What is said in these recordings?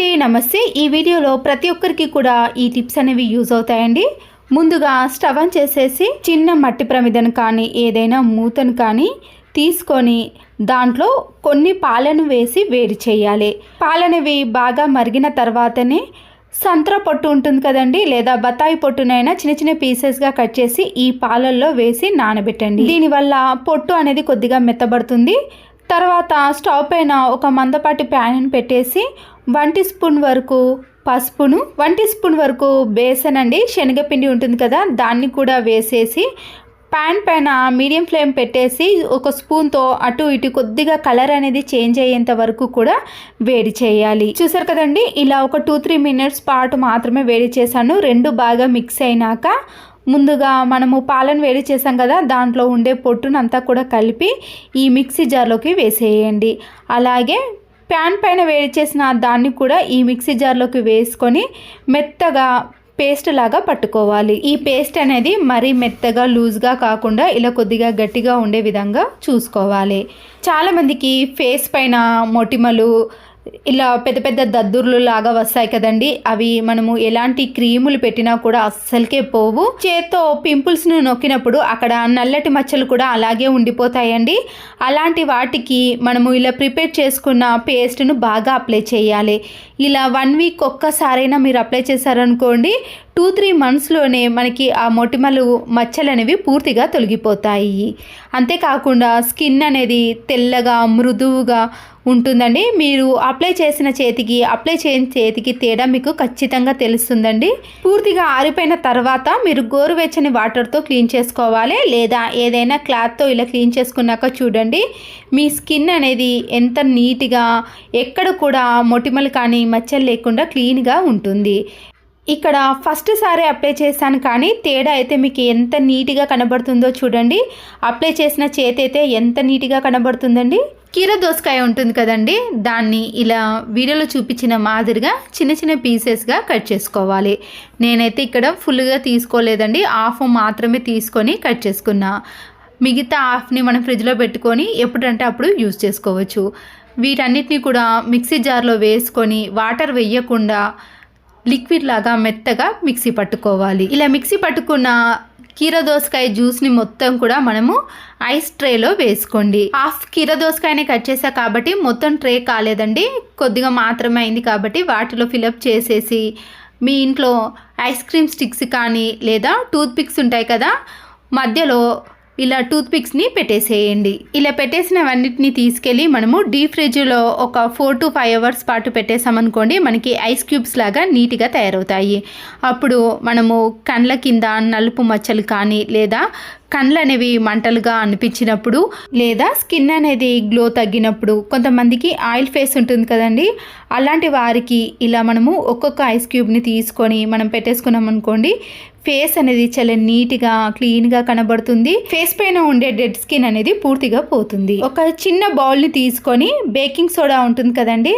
అండి, నమస్తే. ఈ వీడియోలో ప్రతి ఒక్కరికి కూడా ఈ టిప్స్ అనేవి యూజ్ అవుతాయండి. ముందుగా స్టవ్ ఆన్ చేసేసి చిన్న మట్టి ప్రమిదను కానీ ఏదైనా మూతను కానీ తీసుకొని దాంట్లో కొన్ని పాలను వేసి వేడి చేయాలి. పాలనేవి బాగా మరిగిన తర్వాతనే సంత్రా పొట్టు ఉంటుంది కదండి, లేదా బత్తాయి పొట్టునైనా చిన్న చిన్న పీసెస్గా కట్ చేసి ఈ పాలల్లో వేసి నానబెట్టండి. దీనివల్ల పొట్టు అనేది కొద్దిగా మెత్తబడుతుంది. తర్వాత స్టవ్ పైన ఒక మందపాటి ప్యాన్ పెట్టేసి 1 టీ స్పూన్ వరకు పసుపును, 1 టీ స్పూన్ వరకు బేసన్ అండి, శనగపిండి ఉంటుంది కదా, దాన్ని కూడా వేసేసి ప్యాన్ పైన మీడియం ఫ్లేమ్ పెట్టేసి ఒక స్పూన్తో అటు ఇటు కొద్దిగా కలర్ అనేది చేంజ్ అయ్యేంత వరకు కూడా వేడి చేయాలి. చూసారు కదండి, ఇలా ఒక 2-3 మినిట్స్ పాటు మాత్రమే వేడి చేశాను. రెండు బాగా మిక్స్ అయినాక ముందుగా మనము పాలను వేడి చేసాం కదా, దాంట్లో ఉండే పొట్టునంతా కూడా కలిపి ఈ మిక్సీ జార్లోకి వేసేయండి. అలాగే ప్యాన్ పైన వేడి చేసిన దాన్ని కూడా ఈ మిక్సీ జార్లోకి వేసుకొని మెత్తగా పేస్ట్ లాగా పట్టుకోవాలి. ఈ పేస్ట్ అనేది మరీ మెత్తగా లూజ్గా కాకుండా ఇలా కొద్దిగా గట్టిగా ఉండే విధంగా చూసుకోవాలి. చాలామందికి ఫేస్ పైన మొటిమలు ఇలా పెద్ద పెద్ద దద్దుర్లు లాగా వస్తాయి కదండి, అవి మనము ఎలాంటి క్రీములు పెట్టినా కూడా అస్సలకే పోవు. చేత్తో పింపుల్స్ను నొక్కినప్పుడు అక్కడ నల్లటి మచ్చలు కూడా అలాగే ఉండిపోతాయండి. అలాంటి వాటికి మనము ఇలా ప్రిపేర్ చేసుకున్న పేస్ట్ను బాగా అప్లై చేయాలి. ఇలా 1 వీక్ ఒక్కసారైనా మీరు అప్లై చేశారనుకోండి, 2-3 మంత్స్లోనే మనకి ఆ మొటిమలు మచ్చలు అనేవి పూర్తిగా తొలగిపోతాయి. అంతేకాకుండా స్కిన్ అనేది తెల్లగా మృదువుగా ఉంటుందండి. మీరు అప్లై చేసిన చేతికి అప్లై చేయని చేతికి తేడా మీకు ఖచ్చితంగా తెలుస్తుందండి. పూర్తిగా ఆరిపోయిన తర్వాత మీరు గోరువెచ్చని వాటర్తో క్లీన్ చేసుకోవాలి, లేదా ఏదైనా క్లాత్తో ఇలా క్లీన్ చేసుకున్నాక చూడండి మీ స్కిన్ అనేది ఎంత నీట్గా, ఎక్కడ కూడా మొటిమలు కానీ మచ్చలు లేకుండా క్లీన్గా ఉంటుంది. ఇక్కడ ఫస్ట్ సారి అప్లై చేశాను కానీ తేడా అయితే మీకు ఎంత నీట్గా కనబడుతుందో చూడండి. అప్లై చేసిన చేతి అయితే ఎంత నీట్గా కనబడుతుందండి. కీర దోసకాయ ఉంటుంది కదండి, దాన్ని ఇలా వీడియోలో చూపించిన మాదిరిగా చిన్న చిన్న పీసెస్గా కట్ చేసుకోవాలి. నేనైతే ఇక్కడ ఫుల్గా తీసుకోలేదండి, హాఫ్ మాత్రమే తీసుకొని కట్ చేసుకున్నా. మిగతా హాఫ్ని మనం ఫ్రిడ్జ్లో పెట్టుకొని ఎప్పుడంటే అప్పుడు యూజ్ చేసుకోవచ్చు. వీటన్నిటిని కూడా మిక్సీ జార్లో వేసుకొని వాటర్ వేయకుండా లిక్విడ్ లాగా మెత్తగా మిక్సీ పట్టుకోవాలి. ఇలా మిక్సీ పట్టుకున్న కీర దోసకాయ జ్యూస్ని మొత్తం కూడా మనము ఐస్ ట్రేలో వేసుకోండి. హాఫ్ కీర దోసకాయనే కట్ చేసా కాబట్టి మొత్తం ట్రే కాలేదండి, కొద్దిగా మాత్రమే అయింది కాబట్టి వాటిలో ఫిలప్ చేసేసి మీ ఇంట్లో ఐస్ క్రీమ్ స్టిక్స్ కానీ లేదా టూత్ పిక్స్ ఉంటాయి కదా, మధ్యలో ఇలా టూత్ పిక్స్ని పెట్టేసేయండి. ఇలా పెట్టేసినవన్నిటిని తీసుకెళ్ళి మనము డీప్ ఫ్రిడ్జ్లో ఒక 4 to 5 అవర్స్ పాటు పెట్టేసామనుకోండి, మనకి ఐస్ క్యూబ్స్ లాగా నీట్గా తయారవుతాయి. అప్పుడు మనము కండ్ల కింద నలుపు మచ్చలు కానీ లేదా కండ్లు అనేవి మంటలుగా అనిపించినప్పుడు లేదా స్కిన్ అనేది గ్లో తగ్గినప్పుడు, కొంతమందికి ఆయిల్ ఫేస్ ఉంటుంది కదండి, అలాంటి వారికి ఇలా మనము ఒక్కొక్క ఐస్ క్యూబ్ని తీసుకొని మనం పెట్టేసుకున్నాం అనుకోండి, ఫేస్ అనేది చాలా నీట్గా క్లీన్గా కనబడుతుంది. ఫేస్ పైన ఉండే డెడ్ స్కిన్ అనేది పూర్తిగా పోతుంది. ఒక చిన్న బౌల్ని తీసుకొని బేకింగ్ సోడా ఉంటుంది కదండి,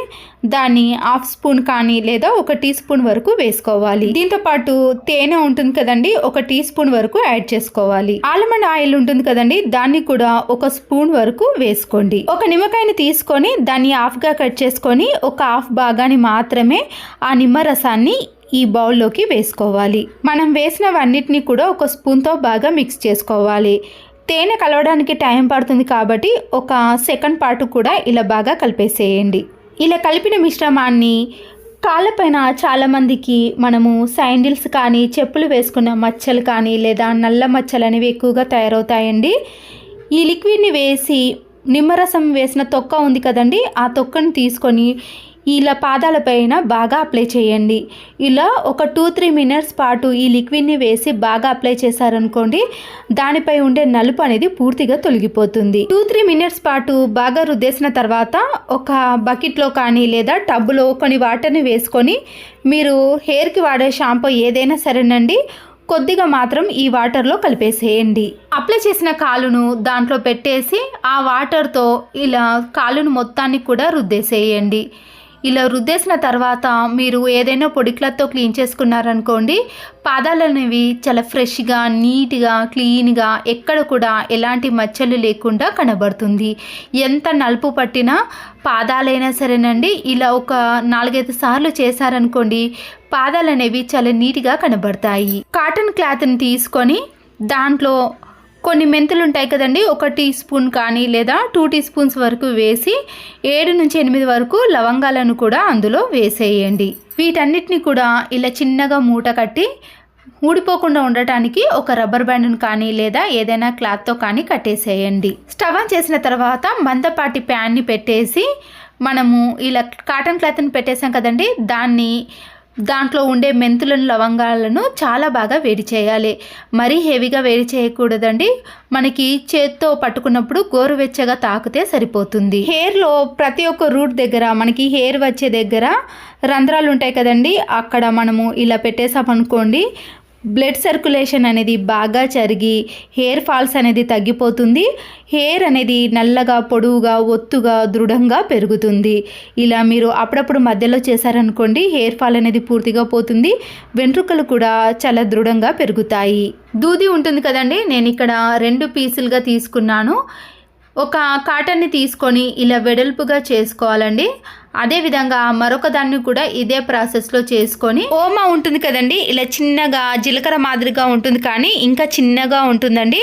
దాన్ని 1/2 స్పూన్ కానీ లేదా 1 టీ స్పూన్ వరకు వేసుకోవాలి. దీంతో పాటు తేనె ఉంటుంది కదండి, 1 టీ స్పూన్ వరకు యాడ్ చేసుకోవాలి. ఆల్మండ్ ఆయిల్ ఉంటుంది కదండి, దాన్ని కూడా 1 స్పూన్ వరకు వేసుకోండి. ఒక నిమ్మకాయని తీసుకొని దాన్ని హాఫ్గా కట్ చేసుకొని ఒక హాఫ్ భాగాన్ని మాత్రమే ఆ నిమ్మరసాన్ని ఈ బౌల్లోకి వేసుకోవాలి. మనం వేసినవన్నిటిని కూడా 1 స్పూన్తో బాగా మిక్స్ చేసుకోవాలి. తేనె కలవడానికి టైం పడుతుంది కాబట్టి ఒక సెకండ్ పాటు కూడా ఇలా బాగా కలిపేసేయండి. ఇలా కలిపిన మిశ్రమాన్ని కాళ్ళపైన చాలామందికి మనము శాండిల్స్ కానీ చెప్పులు వేసుకున్న మచ్చలు కానీ లేదా నల్ల మచ్చలు అనేవి ఎక్కువగా తయారవుతాయండి. ఈ లిక్విడ్ని వేసి నిమ్మరసం వేసిన తొక్క ఉంది కదండి, ఆ తొక్కను తీసుకొని ఇలా పాదాలపైన బాగా అప్లై చేయండి. ఇలా ఒక 2-3 మినిట్స్ పాటు ఈ లిక్విడ్ని వేసి బాగా అప్లై చేశారనుకోండి, దానిపై ఉండే నలుపు అనేది పూర్తిగా తొలగిపోతుంది. 2-3 మినిట్స్ పాటు బాగా రుద్దేసిన తర్వాత ఒక బకెట్లో కానీ లేదా టబ్బులో కొన్ని వాటర్ని వేసుకొని, మీరు హెయిర్కి వాడే షాంపూ ఏదైనా సరేనండి, కొద్దిగా మాత్రం ఈ వాటర్లో కలిపేసేయండి. అప్లై చేసిన కాలును దాంట్లో పెట్టేసి ఆ వాటర్తో ఇలా కాలును మొత్తాన్ని కూడా రుద్దేసేయండి. ఇలా రుద్దేసిన తర్వాత మీరు ఏదైనా పొడి క్లాత్తో క్లీన్ చేసుకున్నారనుకోండి, పాదాలు అనేవి చాలా ఫ్రెష్గా, నీట్గా, క్లీన్గా, ఎక్కడ కూడా ఎలాంటి మచ్చలు లేకుండా కనబడుతుంది. ఎంత నలుపు పట్టినా పాదాలైనా సరేనండి, ఇలా ఒక 4-5 సార్లు చేశారనుకోండి, పాదాలు అనేవి చాలా నీట్గా కనబడతాయి. కాటన్ క్లాత్ని తీసుకొని దాంట్లో కొన్ని మెంతులు ఉంటాయి కదండి, 1 టీ స్పూన్ కానీ లేదా 2 టీ స్పూన్స్ వరకు వేసి 7 నుంచి 8 వరకు లవంగాలను కూడా అందులో వేసేయండి. వీటన్నిటిని కూడా ఇలా చిన్నగా మూట కట్టి ఊడిపోకుండా ఉండటానికి ఒక రబ్బర్ బ్యాండ్ను కానీ లేదా ఏదైనా క్లాత్తో కానీ కట్టేసేయండి. స్టవ్ ఆన్ చేసిన తర్వాత మందపాటి ప్యాన్ని పెట్టేసి మనము ఇలా కాటన్ క్లాత్ని పెట్టేసాం కదండి, దాంట్లో ఉండే మెంతులను, లవంగాలను చాలా బాగా వేడి చేయాలి. మరీ హెవీగా వేడి చేయకూడదండి. మనకి చేత్తో పట్టుకున్నప్పుడు గోరువెచ్చగా తాకితే సరిపోతుంది. హెయిర్లో ప్రతి ఒక్క రూట్ దగ్గర, మనకి హెయిర్ వచ్చే దగ్గర రంధ్రాలు ఉంటాయి కదండి, అక్కడ మనము ఇలా పెట్టేసామనుకోండి, బ్లడ్ సర్క్యులేషన్ అనేది బాగా జరిగి హెయిర్ ఫాల్స్ అనేది తగ్గిపోతుంది. హెయిర్ అనేది నల్లగా, పొడవుగా, ఒత్తుగా, దృఢంగా పెరుగుతుంది. ఇలా మీరు అప్పుడప్పుడు మధ్యలో చేశారనుకోండి, హెయిర్ ఫాల్ అనేది పూర్తిగా పోతుంది. వెంట్రుకలు కూడా చాలా దృఢంగా పెరుగుతాయి. దూది ఉంటుంది కదండి, నేను ఇక్కడ 2 పీసులుగా తీసుకున్నాను. ఒక కాటన్ని తీసుకొని ఇలా వెడల్పుగా చేసుకోవాలండి. అదేవిధంగా మరొక దాన్ని కూడా ఇదే ప్రాసెస్లో చేసుకొని, ఓమా ఉంటుంది కదండి, ఇలా చిన్నగా జీలకర్ర మాదిరిగా ఉంటుంది కానీ ఇంకా చిన్నగా ఉంటుందండి,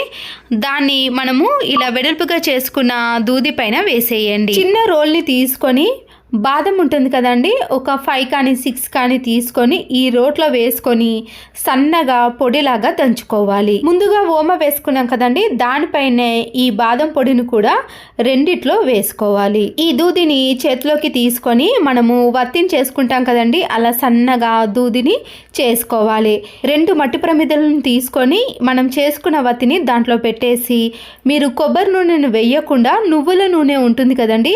దాన్ని మనము ఇలా వెడల్పుగా చేసుకున్న దూది పైన వేసేయండి. చిన్న రోల్ని తీసుకొని బాదం ఉంటుంది కదండి, ఒక 5 కానీ 6 కానీ తీసుకొని ఈ రోట్లో వేసుకొని సన్నగా పొడిలాగా దంచుకోవాలి. ముందుగా ఓమ వేసుకున్నాం కదండి, దానిపైనే ఈ బాదం పొడిని కూడా రెండిట్లో వేసుకోవాలి. ఈ దూదిని చేతిలోకి తీసుకొని మనము వత్తిని చేసుకుంటాం కదండి, అలా సన్నగా దూదిని చేసుకోవాలి. 2 మట్టి ప్రమిదలను తీసుకొని మనం చేసుకున్న వత్తిని దాంట్లో పెట్టేసి, మీరు కొబ్బరి నూనెను వేయకుండా నువ్వుల నూనె ఉంటుంది కదండి,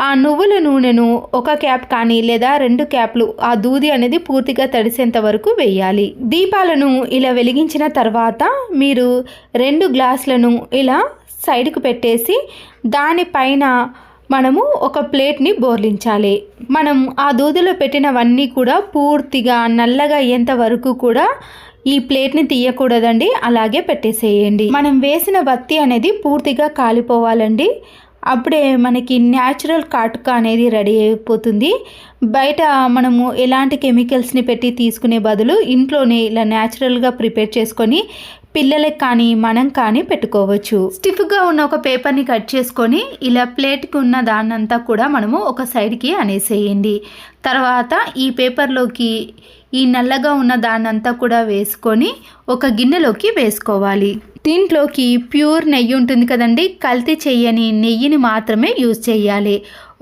ఆ నువ్వుల నూనెను 1 క్యాప్ కానీ లేదా 2 క్యాప్లు ఆ దూది అనేది పూర్తిగా తడిసేంత వరకు వేయాలి. దీపాలను ఇలా వెలిగించిన తర్వాత మీరు 2 గ్లాసులను ఇలా సైడ్కు పెట్టేసి దానిపైన మనము ఒక ప్లేట్ని బోర్లించాలి. మనం ఆ దూదిలో పెట్టినవన్నీ కూడా పూర్తిగా నల్లగా అయ్యేంత వరకు కూడా ఈ ప్లేట్ని తీయకూడదండి, అలాగే పెట్టేసేయండి. మనం వేసిన వత్తి అనేది పూర్తిగా కాలిపోవాలండి. అప్పుడే మనకి న్యాచురల్ కాటుక అనేది రెడీ అయిపోతుంది. బయట మనము ఎలాంటి కెమికల్స్ని పెట్టి తీసుకునే బదులు ఇంట్లోనే ఇలా న్యాచురల్గా ప్రిపేర్ చేసుకొని పిల్లలకి కానీ మనం కానీ పెట్టుకోవచ్చు. స్టిఫ్గా ఉన్న ఒక పేపర్ని కట్ చేసుకొని ఇలా ప్లేట్కి ఉన్న దాన్నంతా కూడా మనము ఒక సైడ్కి అనేసేయండి. తర్వాత ఈ పేపర్లోకి ఈ నల్లగా ఉన్న దాన్నంతా కూడా వేసుకొని ఒక గిన్నెలోకి వేసుకోవాలి. దీంట్లోకి ప్యూర్ నెయ్యి ఉంటుంది కదండి, కల్తీ చేయని నెయ్యిని మాత్రమే యూజ్ చేయాలి.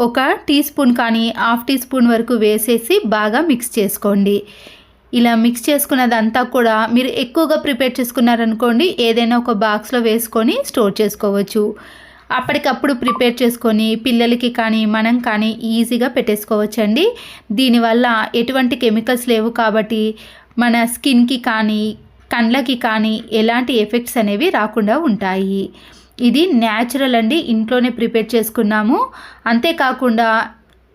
1 టీ స్పూన్ కానీ 1/2 టీ స్పూన్ వరకు వేసేసి బాగా మిక్స్ చేసుకోండి. ఇలా మిక్స్ చేసుకున్నదంతా కూడా మీరు ఎక్కువగా ప్రిపేర్ చేసుకున్నారనుకోండి, ఏదైనా ఒక బాక్స్లో వేసుకొని స్టోర్ చేసుకోవచ్చు. అప్పటికప్పుడు ప్రిపేర్ చేసుకొని పిల్లలకి కానీ మనం కానీ ఈజీగా పెట్టేసుకోవచ్చండి. దీనివల్ల ఎటువంటి కెమికల్స్ లేవు కాబట్టి మన స్కిన్కి కానీ కండ్లకి కానీ ఎలాంటి ఎఫెక్ట్స్ అనేవి రాకుండా ఉంటాయి. ఇది న్యాచురల్ అండి, ఇంట్లోనే ప్రిపేర్ చేసుకున్నాము. అంతేకాకుండా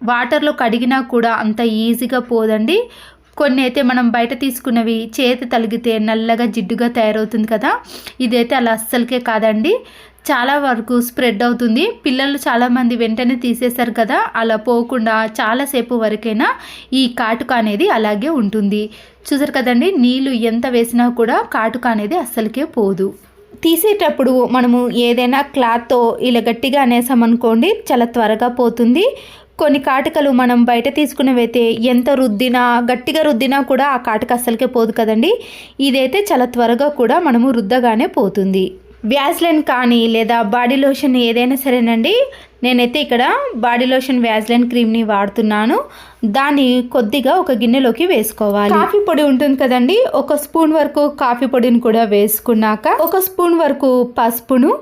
వాటర్లో కడిగినా కూడా అంత ఈజీగా పోదండి. కొన్ని అయితే మనం బయట తీసుకున్నవి చేతి తలిగితే నల్లగా జిడ్డుగా తయారవుతుంది కదా, ఇదైతే అలా అస్సలకే కాదండి, చాలా వరకు స్ప్రెడ్ అవుతుంది. పిల్లలు చాలామంది వెంటనే తీసేశారు కదా, అలా పోకుండా చాలాసేపు వరకైనా ఈ కాటుక అనేది అలాగే ఉంటుంది. చూసారు కదండి, నీళ్ళు ఎంత వేసినా కూడా కాటుక అనేది అస్సలకే పోదు. తీసేటప్పుడు మనము ఏదైనా క్లాత్తో ఇలా గట్టిగా అనేసామనుకోండి, చాలా త్వరగా పోతుంది. కొన్ని కాటుకలు మనం బయట తీసుకునేవైతే ఎంత రుద్దినా, గట్టిగా రుద్దినా కూడా ఆ కాటుక అస్సలకే పోదు కదండి, ఇదైతే చాలా త్వరగా కూడా మనము రుద్దగానే పోతుంది. వ్యాజ్లైన్ కానీ లేదా బాడీ లోషన్ ఏదైనా సరేనండి, నేనైతే ఇక్కడ బాడీ లోషన్ వ్యాజ్లైన్ క్రీమ్ని వాడుతున్నాను. దాన్ని కొద్దిగా ఒక గిన్నెలోకి వేసుకోవాలి. కాఫీ పొడి ఉంటుంది కదండి, 1 స్పూన్ వరకు కాఫీ పొడిని కూడా వేసుకున్నాక 1 స్పూన్ వరకు పసుపును,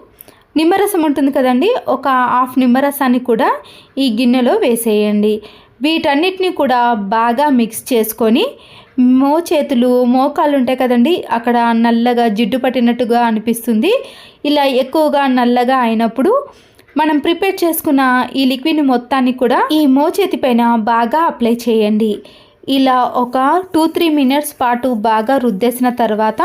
నిమ్మరసం ఉంటుంది కదండి, 1/2 నిమ్మరసాన్ని కూడా ఈ గిన్నెలో వేసేయండి. వీటన్నిటిని కూడా బాగా మిక్స్ చేసుకొని మోచేతులు, మోకాళ్ళు ఉంటాయి కదండి, అక్కడ నల్లగా జిడ్డు పట్టినట్టుగా అనిపిస్తుంది. ఇలా ఎక్కువగా నల్లగా అయినప్పుడు మనం ప్రిపేర్ చేసుకున్న ఈ లిక్విడ్ మొత్తాన్ని కూడా ఈ మోచేతి పైన బాగా అప్లై చేయండి. ఇలా ఒక 2-3 మినిట్స్ పాటు బాగా రుద్దేసిన తర్వాత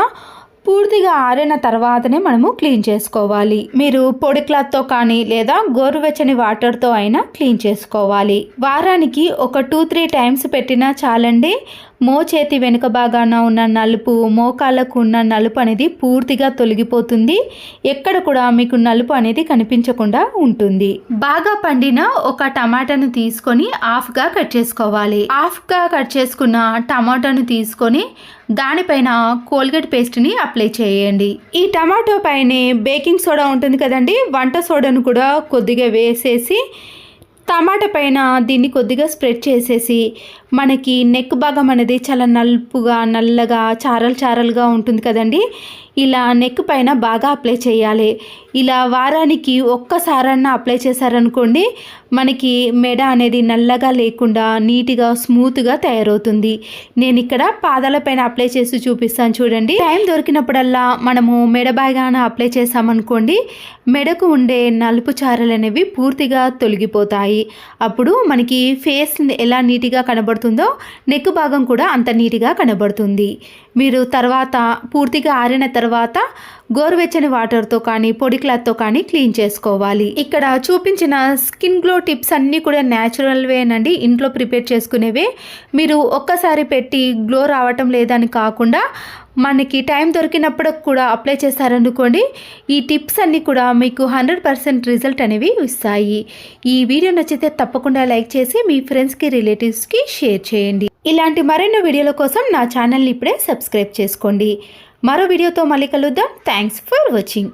పూర్తిగా ఆరిన తర్వాతనే మనము క్లీన్ చేసుకోవాలి. మీరు పొడి క్లాత్తో కానీ లేదా గోరువెచ్చని వాటర్తో అయినా క్లీన్ చేసుకోవాలి. వారానికి ఒక 2-3 టైమ్స్ పెట్టినా చాలండి. మోచేతి వెనుక భాగాన ఉన్న నలుపు, మోకాళ్ళకు ఉన్న నలుపు అనేది పూర్తిగా తొలగిపోతుంది. ఎక్కడ కూడా మీకు నలుపు అనేది కనిపించకుండా ఉంటుంది. బాగా పండిన ఒక టమాటాను తీసుకొని హాఫ్గా కట్ చేసుకోవాలి. హాఫ్గా కట్ చేసుకున్న టమాటాను తీసుకొని దానిపైన కోల్గేట్ పేస్ట్ని అప్లై చేయండి. ఈ టమాటో పైన బేకింగ్ సోడా ఉంటుంది కదండి, వంట సోడాను కూడా కొద్దిగా వేసేసి టమాటా పైన దీన్ని కొద్దిగా స్ప్రెడ్ చేసేసి మనకి నెక్ భాగం అనేది చాలా నల్లగా చారలుగా ఉంటుంది కదండి, ఇలా నెక్ పైన బాగా అప్లై చేయాలి. ఇలా వారానికి ఒక్కసారన్నా అప్లై చేశారనుకోండి, మనకి మెడ అనేది నల్లగా లేకుండా నీట్గా స్మూత్గా తయారవుతుంది. నేను ఇక్కడ పాదాల పైన అప్లై చేసి చూపిస్తాను చూడండి. టైం దొరికినప్పుడల్లా మనము మెడ భాగాన అప్లై చేసామనుకోండి, మెడకు ఉండే నలుపు చారలు అనేవి పూర్తిగా తొలగిపోతాయి. అప్పుడు మనకి ఫేస్ ఎలా నీట్గా కనబడుతుందో నెక్ భాగం కూడా అంత నీట్గా కనబడుతుంది. మీరు తర్వాత పూర్తిగా ఆరిన తర్వాత గోరువెచ్చని వాటర్తో కానీ పొడి క్లాత్తో కానీ క్లీన్ చేసుకోవాలి. ఇక్కడ చూపించిన స్కిన్ గ్లో టిప్స్ అన్నీ కూడా న్యాచురల్వేనండి, ఇంట్లో ప్రిపేర్ చేసుకునేవే. మీరు ఒక్కసారి పెట్టి గ్లో రావటం లేదని కాకుండా మనకి టైం దొరికినప్పుడు కూడా అప్లై చేశారనుకోండి, ఈ టిప్స్ అన్నీ కూడా మీకు 100% రిజల్ట్ అనేవి ఇస్తాయి. ఈ వీడియో నచ్చితే తప్పకుండా లైక్ చేసి మీ ఫ్రెండ్స్కి, రిలేటివ్స్కి షేర్ చేయండి. ఇలాంటి మరెన్నో వీడియోల కోసం నా ఛానల్ని ఇప్పుడే సబ్స్క్రైబ్ చేసుకోండి. మరో వీడియోతో మళ్ళీ కలుద్దాం. Thanks for watching.